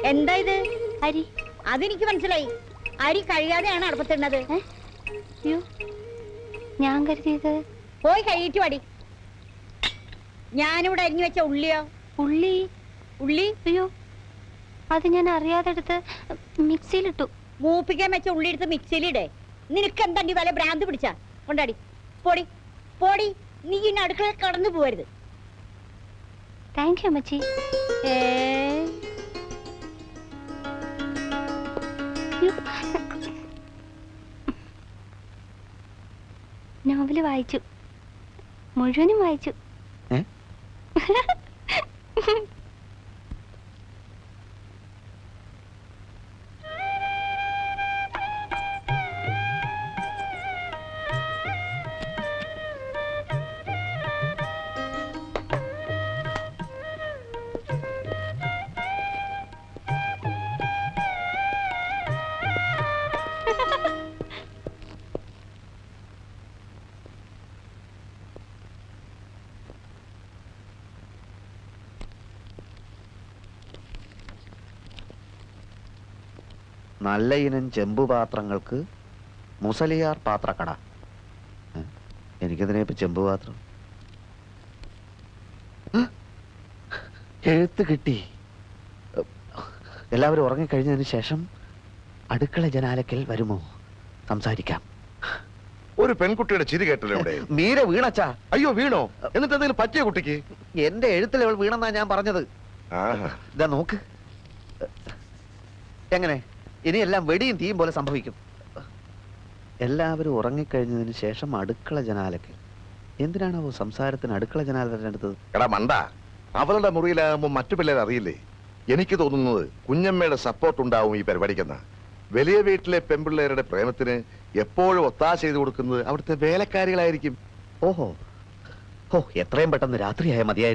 എന്താ ഇത്? അരി. അതെനിക്ക് മനസ്സിലായി. അരി കഴുകാതെയാണ് അടുപ്പത്തിടുന്നത്. ഞാൻ കരുതിയത് പോയി കഴിയിട്ട് പാടി. ഞാനിവിടെ അരിഞ്ഞു വെച്ച ഉള്ളിയോ? ഉള്ളി. അയ്യോ, അത് ഞാൻ അറിയാതെ എടുത്ത് മിക്സിയിലിട്ടു. മൂപ്പിക്കാൻ വെച്ച ഉള്ളി എടുത്ത് മിക്സിയിലിടേ. നിനക്ക് എന്താ വല്ല ഭ്രാന്ത് പിടിച്ചാ? കൊണ്ടാടി പോടി പോടി. നീ ഇന്ന് അടുക്കള കടന്നു പോവരുത്. താങ്ക് യു അമ്മച്ചി. നോവല് വായിച്ചു, മുഴുവനും വായിച്ചു. നല്ല ഇനം ചെമ്പുപാത്രങ്ങൾക്ക് മുസലിയാർ പാത്രക്കട. എനിക്കതിനെ ഇപ്പൊ ചെമ്പുപാത്രം എഴുത്ത് കിട്ടി. എല്ലാവരും ഉറങ്ങിക്കഴിഞ്ഞതിന് ശേഷം അടുക്കള ജനാലക്കൽ വരുമോ? സംസാരിക്കാം. ഒരു പെൺകുട്ടിയുടെ ചിരി കേട്ടല്ലോ ഇവിടെ. മീര വീണച്ചാ. അയ്യോ വീണോ? എന്നിട്ട് എന്തെങ്കിലും പറ്റിയ കുട്ടിക്ക്? എന്റെ എഴുത്തിൽ അവൾ വീണെന്നാ ഞാൻ പറഞ്ഞത്. ഇതാ നോക്ക്. എങ്ങനെ ഇനിയെല്ലാം വെടിയും തീയും പോലെ സംഭവിക്കും. എല്ലാവരും ഉറങ്ങിക്കഴിഞ്ഞതിന് ശേഷം അടുക്കള ജനാലക്കൽ. എന്തിനാണോ സംസാരത്തിന് അടുക്കള ജനാല തിരഞ്ഞെടുത്തത്? എടാ മണ്ട, അവളുടെ മുറിയിലാകുമ്പോ മറ്റു പിള്ളേർ അറിയില്ലേ? എനിക്ക് തോന്നുന്നത് കുഞ്ഞമ്മയുടെ സപ്പോർട്ട് ഉണ്ടാവും ഈ പരിപാടിക്കെന്ന. വലിയ വീട്ടിലെ പെൺപിള്ളേരുടെ പ്രേമത്തിന് എപ്പോഴും ഒത്താശ ചെയ്തു കൊടുക്കുന്നത് അവിടുത്തെ വേലക്കാരികളായിരിക്കും. ഓഹോ, എത്രയും പെട്ടെന്ന് രാത്രിയായ മതിയായിരുന്നു.